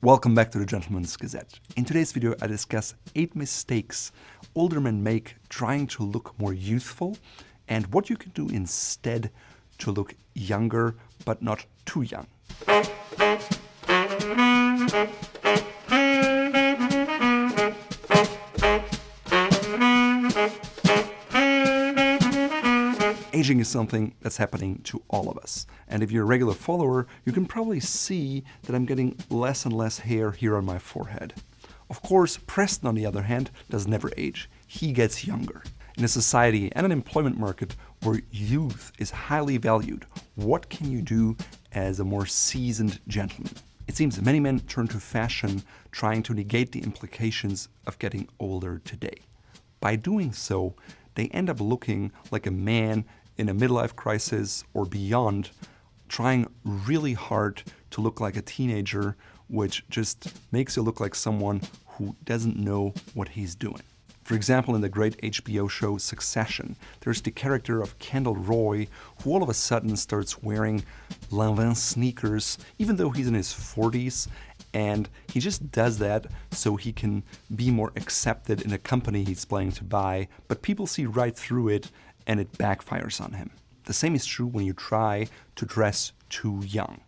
Welcome back to the Gentleman's Gazette. In today's video I discuss 8 mistakes older men make trying to look more youthful and what you can do instead to look younger but not too young. Aging is something that's happening to all of us. And if you're a regular follower, you can probably see that I'm getting less and less hair here on my forehead. Of course, Preston, on the other hand, does never age. He gets younger. In a society and an employment market where youth is highly valued, what can you do as a more seasoned gentleman? It seems many men turn to fashion trying to negate the implications of getting older today. By doing so, they end up looking like a man in a midlife crisis or beyond, trying really hard to look like a teenager, which just makes you look like someone who doesn't know what he's doing. For example, in the great HBO show Succession, there's the character of Kendall Roy, who all of a sudden starts wearing Lanvin sneakers, even though he's in his 40s, and he just does that so he can be more accepted in a company he's planning to buy, but people see right through it and it backfires on him. The same is true when you try to dress too young.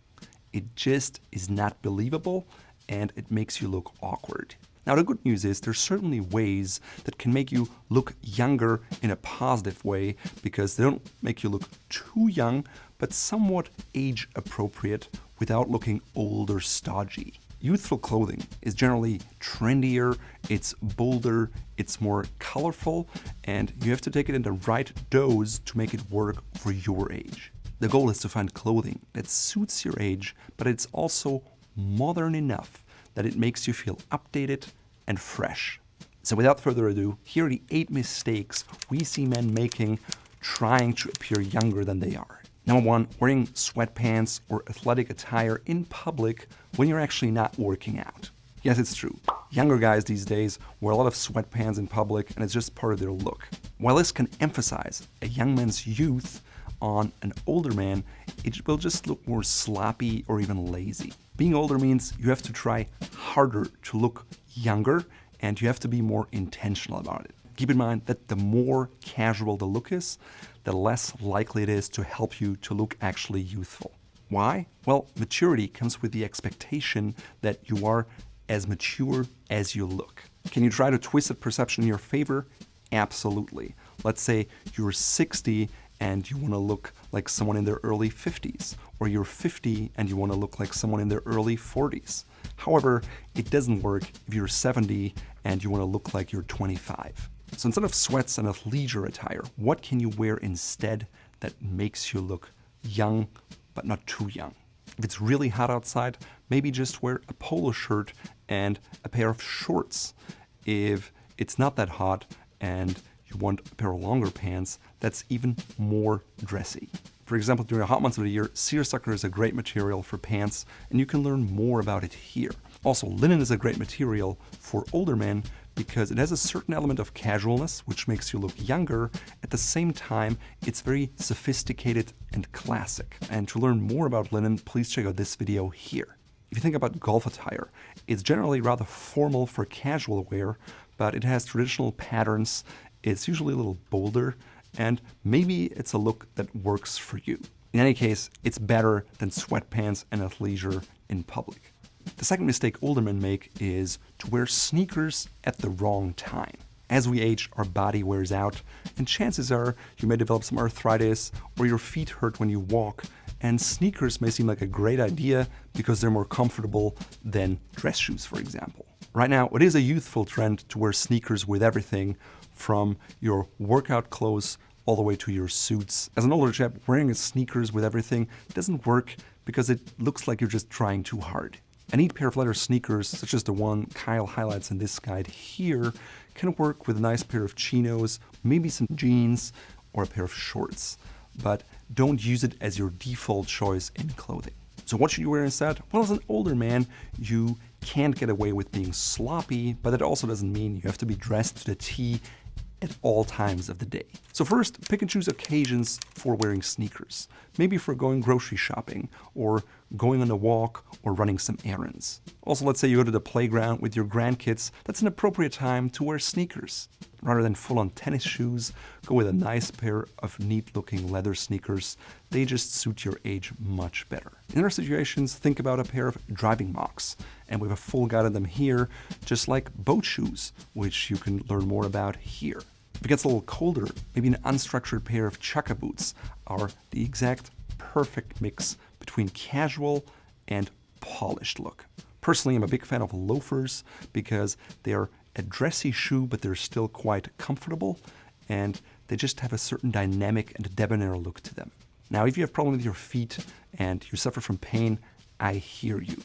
It just is not believable and it makes you look awkward. Now, the good news is there's certainly ways that can make you look younger in a positive way because they don't make you look too young, but somewhat age appropriate without looking old or stodgy. Youthful clothing is generally trendier, it's bolder, it's more colorful, and you have to take it in the right dose to make it work for your age. The goal is to find clothing that suits your age, but it's also modern enough that it makes you feel updated and fresh. So without further ado, here are the 8 mistakes we see men making trying to appear younger than they are. Number 1, wearing sweatpants or athletic attire in public when you're actually not working out. Yes, it's true. Younger guys these days wear a lot of sweatpants in public and it's just part of their look. While this can emphasize a young man's youth on an older man, it will just look more sloppy or even lazy. Being older means you have to try harder to look younger and you have to be more intentional about it. Keep in mind that the more casual the look is, the less likely it is to help you to look actually youthful. Why? Well, maturity comes with the expectation that you are as mature as you look. Can you try to twist that perception in your favor? Absolutely. Let's say you're 60 and you want to look like someone in their early 50s, or you're 50 and you want to look like someone in their early 40s. However, it doesn't work if you're 70 and you want to look like you're 25. So instead of sweats and athleisure attire, what can you wear instead that makes you look young but not too young? If it's really hot outside, maybe just wear a polo shirt and a pair of shorts. If it's not that hot and you want a pair of longer pants, that's even more dressy. For example, during the hot months of the year, seersucker is a great material for pants, and you can learn more about it here. Also, linen is a great material for older men because it has a certain element of casualness, which makes you look younger. At the same time, it's very sophisticated and classic. And to learn more about linen, please check out this video here. If you think about golf attire, it's generally rather formal for casual wear, but it has traditional patterns. It's usually a little bolder, and maybe it's a look that works for you. In any case, it's better than sweatpants and athleisure in public. The second mistake older men make is to wear sneakers at the wrong time. As we age, our body wears out, and chances are you may develop some arthritis or your feet hurt when you walk, and sneakers may seem like a great idea because they're more comfortable than dress shoes, for example. Right now, it is a youthful trend to wear sneakers with everything, from your workout clothes all the way to your suits. As an older chap, wearing sneakers with everything doesn't work because it looks like you're just trying too hard. A neat pair of leather sneakers, such as the one Kyle highlights in this guide here, can work with a nice pair of chinos, maybe some jeans, or a pair of shorts. But don't use it as your default choice in clothing. So what should you wear instead? Well, as an older man, you can't get away with being sloppy, but that also doesn't mean you have to be dressed to the T at all times of the day. So first, pick and choose occasions for wearing sneakers. Maybe for going grocery shopping, or going on a walk, or running some errands. Also, let's say you go to the playground with your grandkids, that's an appropriate time to wear sneakers. Rather than full-on tennis shoes, go with a nice pair of neat-looking leather sneakers. They just suit your age much better. In other situations, think about a pair of driving mocks. And we have a full guide on them here, just like boat shoes, which you can learn more about here. If it gets a little colder, maybe an unstructured pair of chukka boots are the exact perfect mix between casual and polished look. Personally, I'm a big fan of loafers because they are a dressy shoe, but they're still quite comfortable, and they just have a certain dynamic and debonair look to them. Now, if you have problems with your feet and you suffer from pain, I hear you.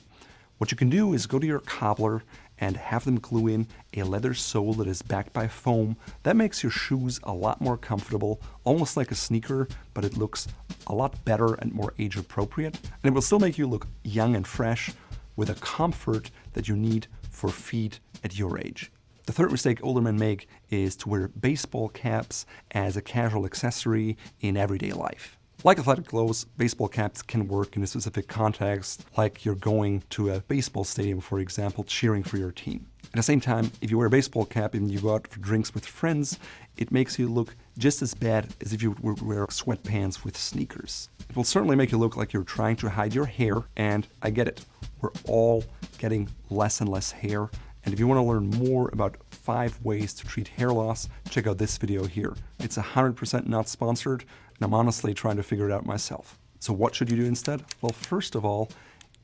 What you can do is go to your cobbler and have them glue in a leather sole that is backed by foam. That makes your shoes a lot more comfortable, almost like a sneaker, but it looks a lot better and more age appropriate. And it will still make you look young and fresh with a comfort that you need for feet at your age. The third mistake older men make is to wear baseball caps as a casual accessory in everyday life. Like athletic clothes, baseball caps can work in a specific context, like you're going to a baseball stadium, for example, cheering for your team. At the same time, if you wear a baseball cap and you go out for drinks with friends, it makes you look just as bad as if you would wear sweatpants with sneakers. It will certainly make you look like you're trying to hide your hair, and I get it. We're all getting less and less hair. And if you want to learn more about 5 ways to treat hair loss, check out this video here. It's 100% not sponsored, and I'm honestly trying to figure it out myself. So what should you do instead? Well, first of all,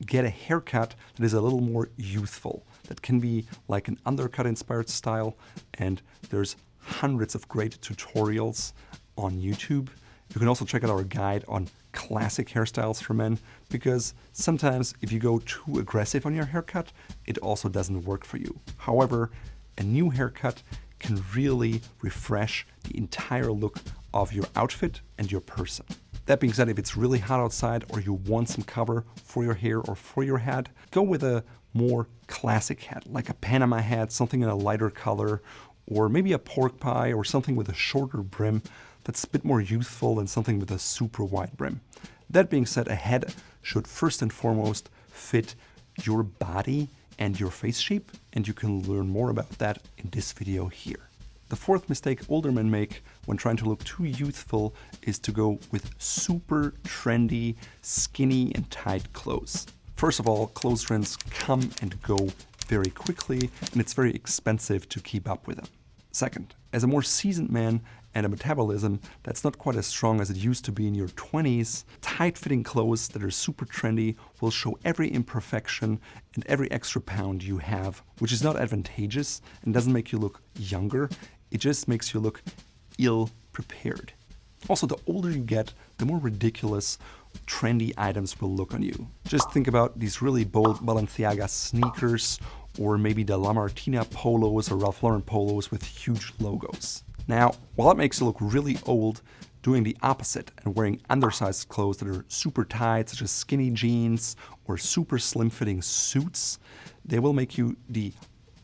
get a haircut that is a little more youthful. That can be like an undercut-inspired style, and there's hundreds of great tutorials on YouTube. You can also check out our guide on classic hairstyles for men, because sometimes if you go too aggressive on your haircut, it also doesn't work for you. However, a new haircut can really refresh the entire look of your outfit and your person. That being said, if it's really hot outside or you want some cover for your hair or for your head, go with a more classic hat, like a Panama hat, something in a lighter color, or maybe a pork pie or something with a shorter brim that's a bit more youthful than something with a super wide brim. That being said, a hat should first and foremost fit your body and your face shape, and you can learn more about that in this video here. The fourth mistake older men make when trying to look too youthful is to go with super trendy, skinny and tight clothes. First of all, clothes trends come and go very quickly, and it's very expensive to keep up with them. Second, as a more seasoned man and a metabolism that's not quite as strong as it used to be in your 20s, tight-fitting clothes that are super trendy will show every imperfection and every extra pound you have, which is not advantageous and doesn't make you look younger. It just makes you look ill-prepared. Also, the older you get, the more ridiculous trendy items will look on you. Just think about these really bold Balenciaga sneakers, or maybe the La Martina polos or Ralph Lauren polos with huge logos. Now, while that makes you look really old, doing the opposite and wearing undersized clothes that are super tight, such as skinny jeans or super slim-fitting suits, they will make you the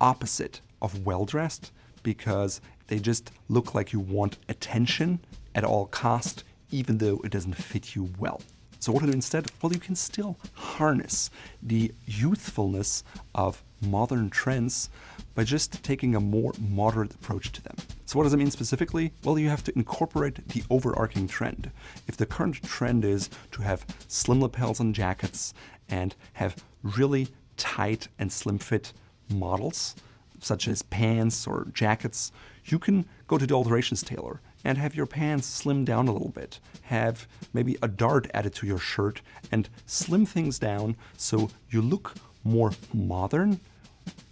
opposite of well-dressed, because they just look like you want attention at all cost, even though it doesn't fit you well. So what do you do instead? Well, you can still harness the youthfulness of modern trends by just taking a more moderate approach to them. So what does it mean specifically? Well, you have to incorporate the overarching trend. If the current trend is to have slim lapels on jackets and have really tight and slim fit models, such as pants or jackets, you can go to the alterations tailor and have your pants slim down a little bit. Have maybe a dart added to your shirt and slim things down so you look more modern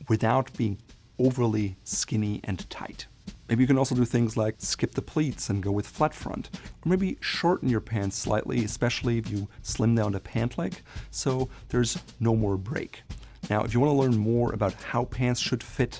without being overly skinny and tight. Maybe you can also do things like skip the pleats and go with flat front, or maybe shorten your pants slightly, especially if you slim down the pant leg, so there's no more break. Now, if you want to learn more about how pants should fit,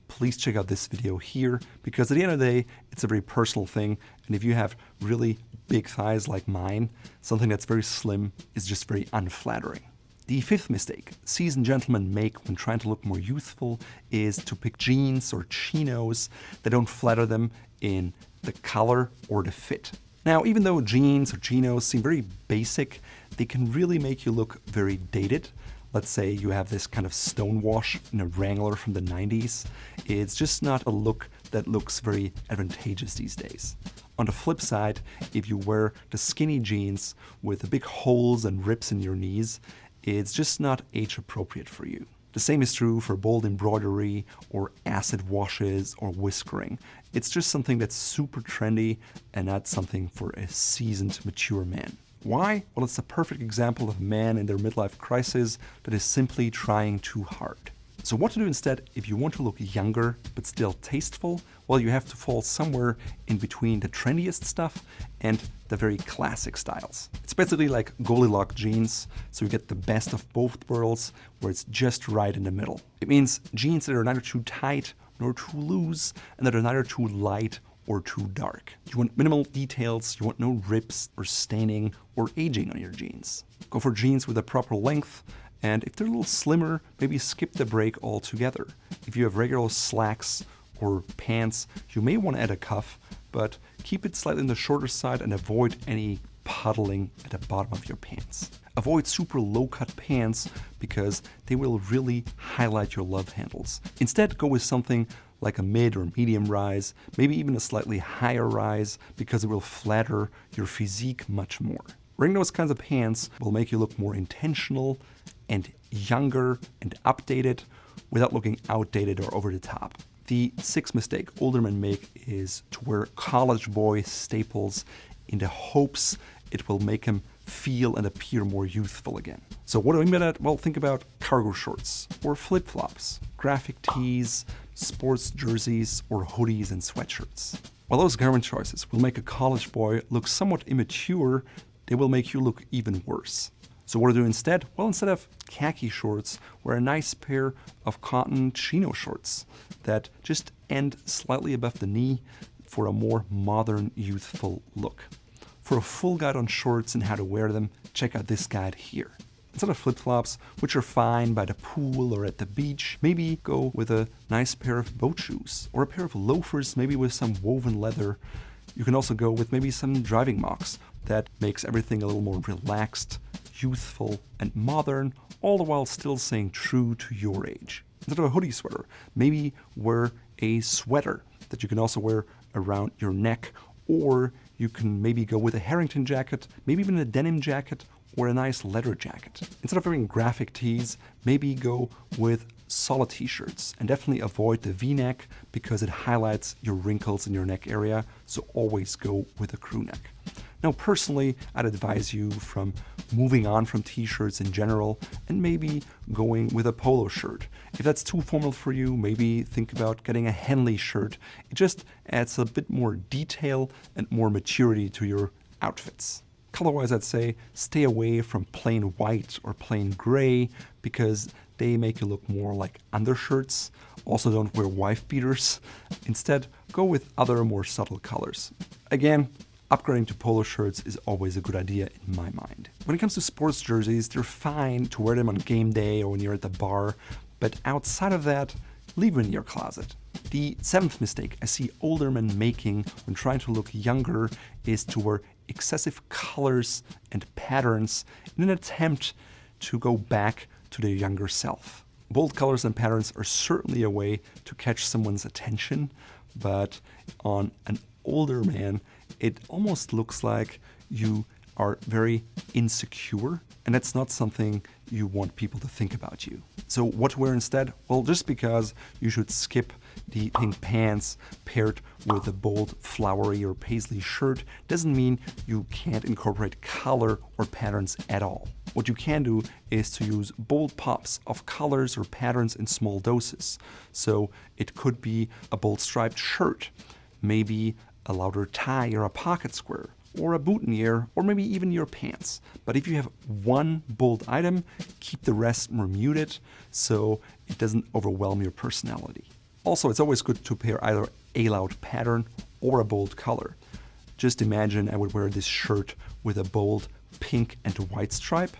please check out this video here, because at the end of the day, it's a very personal thing, and if you have really big thighs like mine, something that's very slim is just very unflattering. The fifth mistake seasoned gentlemen make when trying to look more youthful is to pick jeans or chinos that don't flatter them in the color or the fit. Now, even though jeans or chinos seem very basic, they can really make you look very dated. Let's say you have this kind of stonewash in a Wrangler from the 90s. It's just not a look that looks very advantageous these days. On the flip side, if you wear the skinny jeans with the big holes and rips in your knees, it's just not age appropriate for you. The same is true for bold embroidery or acid washes or whiskering. It's just something that's super trendy and not something for a seasoned, mature man. Why? Well, it's a perfect example of a man in their midlife crisis that is simply trying too hard. So what to do instead if you want to look younger but still tasteful? Well, you have to fall somewhere in between the trendiest stuff and the very classic styles. It's basically like Goldilocks jeans, so you get the best of both worlds where it's just right in the middle. It means jeans that are neither too tight nor too loose and that are neither too light or too dark. You want minimal details, you want no rips or staining or aging on your jeans. Go for jeans with a proper length, and if they're a little slimmer, maybe skip the break altogether. If you have regular slacks or pants, you may want to add a cuff, but keep it slightly on the shorter side and avoid any puddling at the bottom of your pants. Avoid super low-cut pants because they will really highlight your love handles. Instead, go with something like a mid or medium rise, maybe even a slightly higher rise, because it will flatter your physique much more. Wearing those kinds of pants will make you look more intentional and younger and updated without looking outdated or over the top. The sixth mistake older men make is to wear college boy staples in the hopes it will make them feel and appear more youthful again. So what do I mean by that? Well, think about cargo shorts or flip-flops, graphic tees, sports jerseys, or hoodies and sweatshirts. While those garment choices will make a college boy look somewhat immature, they will make you look even worse. So what to do instead? Well, instead of khaki shorts, wear a nice pair of cotton chino shorts that just end slightly above the knee for a more modern, youthful look. For a full guide on shorts and how to wear them, check out this guide here. Instead of flip-flops, which are fine by the pool or at the beach, maybe go with a nice pair of boat shoes or a pair of loafers, maybe with some woven leather. You can also go with maybe some driving mocks. That makes everything a little more relaxed, youthful, and modern, all the while still staying true to your age. Instead of a hoodie sweater, maybe wear a sweater that you can also wear around your neck, or you can maybe go with a Harrington jacket, maybe even a denim jacket, or a nice leather jacket. Instead of wearing graphic tees, maybe go with solid t-shirts, and definitely avoid the v-neck because it highlights your wrinkles in your neck area, so always go with a crew neck. Now, personally, I'd advise you from moving on from t-shirts in general and maybe going with a polo shirt. If that's too formal for you, maybe think about getting a Henley shirt. It just adds a bit more detail and more maturity to your outfits. Color-wise, I'd say stay away from plain white or plain gray because they make you look more like undershirts. Also, don't wear wife beaters. Instead, go with other more subtle colors. Again, upgrading to polo shirts is always a good idea in my mind. When it comes to sports jerseys, they're fine to wear them on game day or when you're at the bar, but outside of that, leave them in your closet. The seventh mistake I see older men making when trying to look younger is to wear excessive colors and patterns in an attempt to go back to their younger self. Bold colors and patterns are certainly a way to catch someone's attention, but on an older man, it almost looks like you are very insecure, and that's not something you want people to think about you. So what to wear instead? Well, just because you should skip the pink pants paired with a bold flowery or paisley shirt doesn't mean you can't incorporate color or patterns at all. What you can do is to use bold pops of colors or patterns in small doses. So it could be a bold striped shirt, maybe a louder tie or a pocket square, or a boutonniere, or maybe even your pants. But if you have one bold item, keep the rest more muted so it doesn't overwhelm your personality. Also, it's always good to pair either a loud pattern or a bold color. Just imagine I would wear this shirt with a bold pink and white stripe.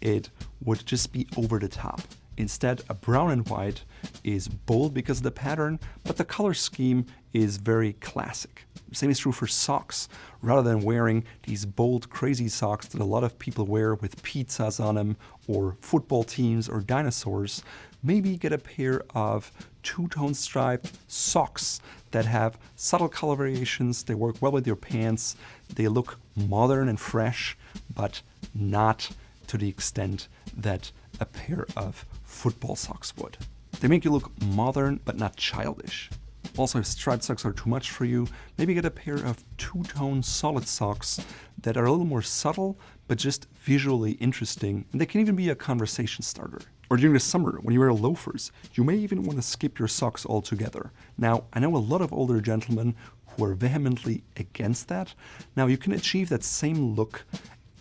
It would just be over the top. Instead, a brown and white is bold because of the pattern, but the color scheme is very classic. Same is true for socks. Rather than wearing these bold, crazy socks that a lot of people wear with pizzas on them, or football teams or dinosaurs, maybe get a pair of two-tone striped socks that have subtle color variations. They work well with your pants. They look modern and fresh, but not to the extent that a pair of football socks would. They make you look modern, but not childish. Also, if striped socks are too much for you, maybe get a pair of two-tone solid socks that are a little more subtle, but just visually interesting, and they can even be a conversation starter. Or during the summer, when you wear loafers, you may even want to skip your socks altogether. Now, I know a lot of older gentlemen who are vehemently against that. Now, you can achieve that same look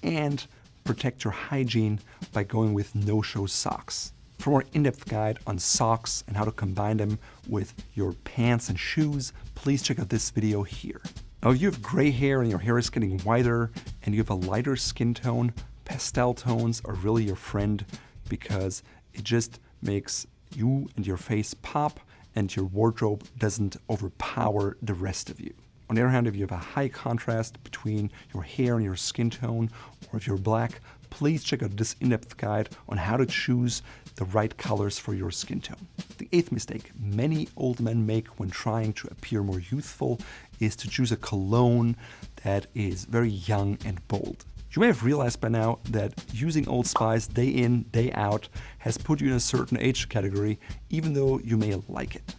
and protect your hygiene by going with no-show socks. For a more in-depth guide on socks and how to combine them with your pants and shoes, please check out this video here. Now, if you have gray hair and your hair is getting whiter and you have a lighter skin tone, pastel tones are really your friend because it just makes you and your face pop and your wardrobe doesn't overpower the rest of you. On the other hand, if you have a high contrast between your hair and your skin tone, or if you're black, please check out this in-depth guide on how to choose the right colors for your skin tone. The eighth mistake many old men make when trying to appear more youthful is to choose a cologne that is very young and bold. You may have realized by now that using Old Spice day in, day out has put you in a certain age category, even though you may like it.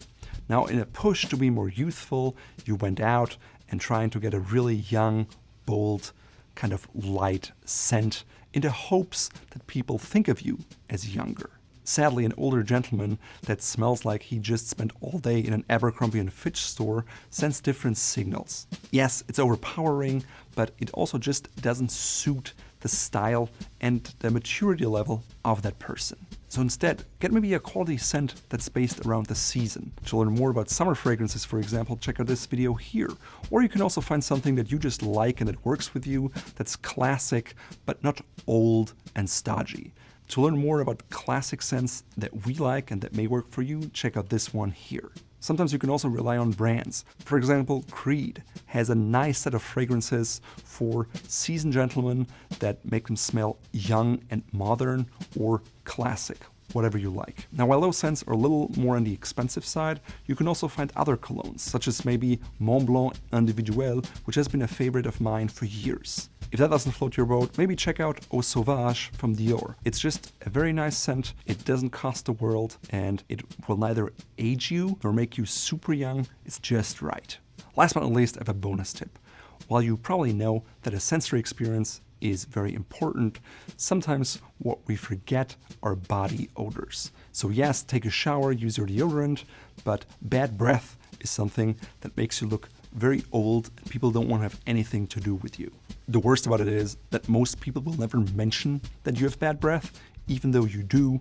Now, in a push to be more youthful, you went out and trying to get a really young, bold, kind of light scent in the hopes that people think of you as younger. Sadly, an older gentleman that smells like he just spent all day in an Abercrombie & Fitch store sends different signals. Yes, it's overpowering, but it also just doesn't suit the style and the maturity level of that person. So instead, get maybe a quality scent that's based around the season. To learn more about summer fragrances, for example, check out this video here. Or you can also find something that you just like and that works with you, that's classic, but not old and stodgy. To learn more about classic scents that we like and that may work for you, check out this one here. Sometimes you can also rely on brands. For example, Creed has a nice set of fragrances for seasoned gentlemen that make them smell young and modern or classic, whatever you like. Now, while those scents are a little more on the expensive side, you can also find other colognes, such as maybe Mont Blanc Individuel, which has been a favorite of mine for years. If that doesn't float your boat, maybe check out Eau Sauvage from Dior. It's just a very nice scent, it doesn't cost the world, and it will neither age you nor make you super young, it's just right. Last but not least, I have a bonus tip. While you probably know that a sensory experience is very important, sometimes what we forget are body odors. So yes, take a shower, use your deodorant, but bad breath is something that makes you look very old and people don't want to have anything to do with you. The worst about it is that most people will never mention that you have bad breath, even though you do,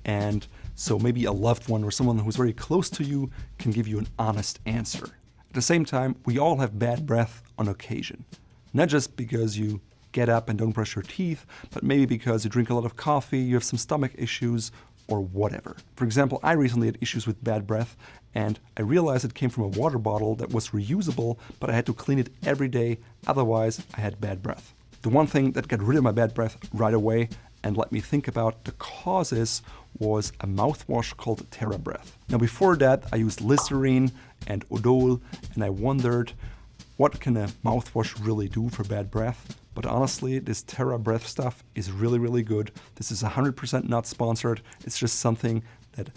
and so maybe a loved one or someone who's very close to you can give you an honest answer. At the same time, we all have bad breath on occasion. Not just because you get up and don't brush your teeth, but maybe because you drink a lot of coffee, you have some stomach issues, or whatever. For example, I recently had issues with bad breath, and I realized it came from a water bottle that was reusable, but I had to clean it every day, otherwise I had bad breath. The one thing that got rid of my bad breath right away and let me think about the causes was a mouthwash called Terra Breath. Now before that, I used Listerine and Odors, and I wondered, what can a mouthwash really do for bad breath? But honestly, this Terra Breath stuff is really, really good. This is 100% not sponsored. It's just something that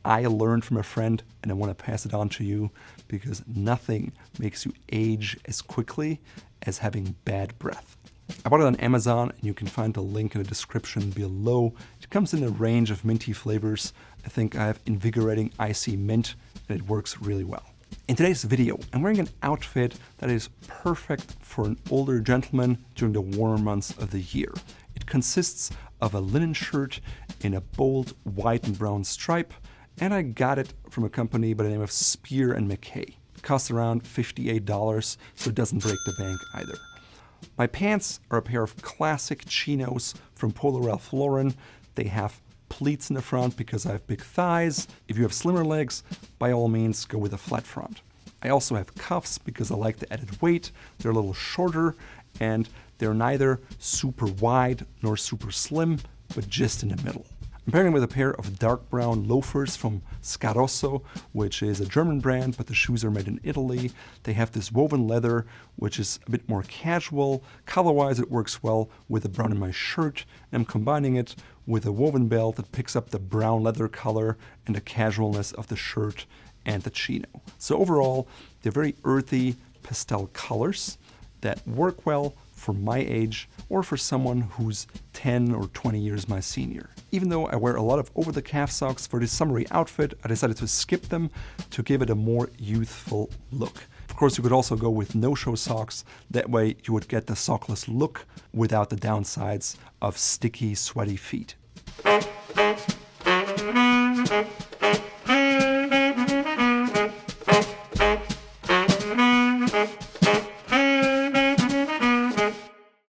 I learned from a friend and I want to pass it on to you because nothing makes you age as quickly as having bad breath. I bought it on Amazon and you can find the link in the description below. It comes in a range of minty flavors. I think I have invigorating icy mint and it works really well. In today's video, I'm wearing an outfit that is perfect for an older gentleman during the warmer months of the year. It consists of a linen shirt in a bold white and brown stripe, and I got it from a company by the name of Spier and Mackay. It costs around $58, so it doesn't break the bank either. My pants are a pair of classic chinos from Polo Ralph Lauren. They have pleats in the front because I have big thighs. If you have slimmer legs, by all means go with a flat front. I also have cuffs because I like the added weight. They're a little shorter and they're neither super wide nor super slim, but just in the middle. I'm pairing with a pair of dark brown loafers from Scarosso, which is a German brand, but the shoes are made in Italy. They have this woven leather, which is a bit more casual. Color-wise, it works well with the brown in my shirt. I'm combining it with a woven belt that picks up the brown leather color and the casualness of the shirt and the chino. So overall, they're very earthy pastel colors that work well for my age or for someone who's 10 or 20 years my senior. Even though I wear a lot of over-the-calf socks for this summery outfit, I decided to skip them to give it a more youthful look. Of course, you could also go with no-show socks. That way you would get the sockless look without the downsides of sticky, sweaty feet.